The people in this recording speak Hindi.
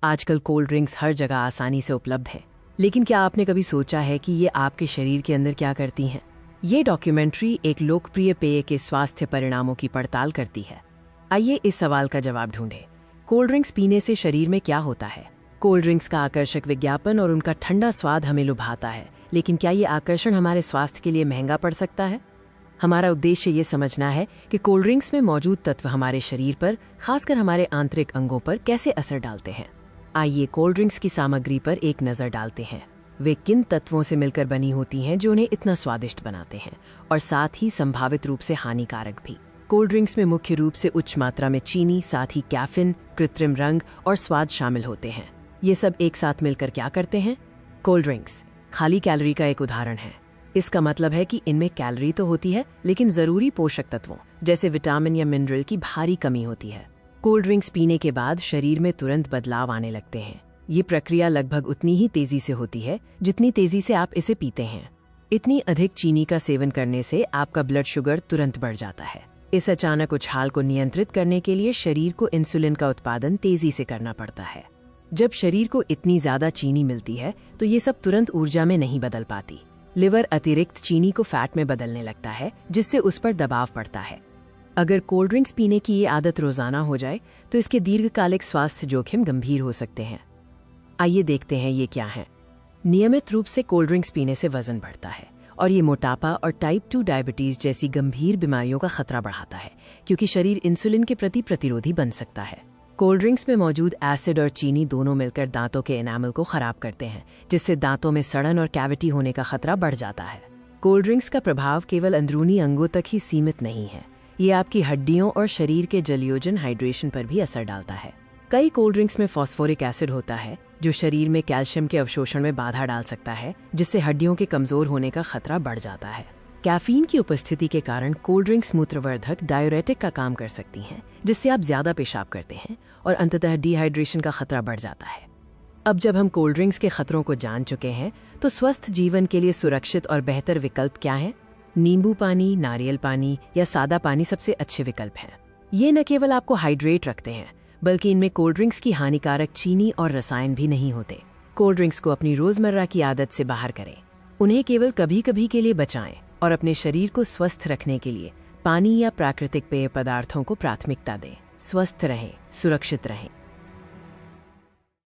आजकल कोल्ड ड्रिंक्स हर जगह आसानी से उपलब्ध है, लेकिन क्या आपने कभी सोचा है कि ये आपके शरीर के अंदर क्या करती हैं? ये डॉक्यूमेंट्री एक लोकप्रिय पेय के स्वास्थ्य परिणामों की पड़ताल करती है। आइए इस सवाल का जवाब ढूंढें। कोल्ड ड्रिंक्स पीने से शरीर में क्या होता है? कोल्ड ड्रिंक्स का आकर्षक विज्ञापन और उनका ठंडा स्वाद हमें लुभाता है, लेकिन क्या ये आकर्षण हमारे स्वास्थ्य के लिए महंगा पड़ सकता है? हमारा उद्देश्य ये समझना है कि कोल्ड ड्रिंक्स में मौजूद तत्व हमारे शरीर पर, खासकर हमारे आंतरिक अंगों पर कैसे असर डालते हैं। आइए कोल्ड ड्रिंक्स की सामग्री पर एक नज़र डालते हैं। वे किन तत्वों से मिलकर बनी होती हैं जो उन्हें इतना स्वादिष्ट बनाते हैं, और साथ ही संभावित रूप से हानिकारक भी। कोल्ड ड्रिंक्स में मुख्य रूप से उच्च मात्रा में चीनी, साथ ही कैफीन, कृत्रिम रंग और स्वाद शामिल होते हैं। ये सब एक साथ मिलकर क्या करते हैं? कोल्ड ड्रिंक्स खाली कैलोरी का एक उदाहरण है। इसका मतलब है कि इनमें कैलोरी तो होती है, लेकिन जरूरी पोषक तत्वों जैसे विटामिन या मिनरल की भारी कमी होती है। कोल्ड ड्रिंक्स पीने के बाद शरीर में तुरंत बदलाव आने लगते हैं। ये प्रक्रिया लगभग उतनी ही तेजी से होती है जितनी तेजी से आप इसे पीते हैं। इतनी अधिक चीनी का सेवन करने से आपका ब्लड शुगर तुरंत बढ़ जाता है। इस अचानक उछाल को नियंत्रित करने के लिए शरीर को इंसुलिन का उत्पादन तेजी से करना पड़ता है। जब शरीर को इतनी ज्यादा चीनी मिलती है तो ये सब तुरंत ऊर्जा में नहीं बदल पाती। लिवर अतिरिक्त चीनी को फैट में बदलने लगता है, जिससे उस पर दबाव पड़ता है। अगर कोल्ड ड्रिंक्स पीने की ये आदत रोजाना हो जाए तो इसके दीर्घकालिक स्वास्थ्य जोखिम गंभीर हो सकते हैं। आइए देखते हैं ये क्या है। नियमित रूप से कोल्ड ड्रिंक्स पीने से वजन बढ़ता है और ये मोटापा और टाइप 2 डायबिटीज जैसी गंभीर बीमारियों का खतरा बढ़ाता है, क्योंकि शरीर इंसुलिन के प्रति प्रतिरोधी बन सकता है। कोल्ड ड्रिंक्स में मौजूद एसिड और चीनी दोनों मिलकर दांतों के एनामल को खराब करते हैं, जिससे दांतों में सड़न और कैविटी होने का खतरा बढ़ जाता है। कोल्ड ड्रिंक्स का प्रभाव केवल अंदरूनी अंगों तक ही सीमित नहीं है, ये आपकी हड्डियों और शरीर के जलयोजन हाइड्रेशन पर भी असर डालता है। कई कोल्ड ड्रिंक्स में फॉस्फोरिक एसिड होता है, जो शरीर में कैल्शियम के अवशोषण में बाधा डाल सकता है, जिससे हड्डियों के कमजोर होने का खतरा बढ़ जाता है। कैफीन की उपस्थिति के कारण कोल्ड ड्रिंक्स मूत्रवर्धक डायूरेटिक का काम कर सकती हैं, जिससे आप ज्यादा पेशाब करते हैं और अंततः डिहाइड्रेशन का खतरा बढ़ जाता है। अब जब हम कोल्ड ड्रिंक्स के खतरों को जान चुके हैं, तो स्वस्थ जीवन के लिए सुरक्षित और बेहतर विकल्प क्या है? नींबू पानी, नारियल पानी या सादा पानी सबसे अच्छे विकल्प हैं। ये न केवल आपको हाइड्रेट रखते हैं, बल्कि इनमें कोल्ड ड्रिंक्स की हानिकारक चीनी और रसायन भी नहीं होते। कोल्ड ड्रिंक्स को अपनी रोजमर्रा की आदत से बाहर करें। उन्हें केवल कभी कभी के लिए बचाएं और अपने शरीर को स्वस्थ रखने के लिए पानी या प्राकृतिक पेय पदार्थों को प्राथमिकता दें। स्वस्थ रहें, सुरक्षित रहें।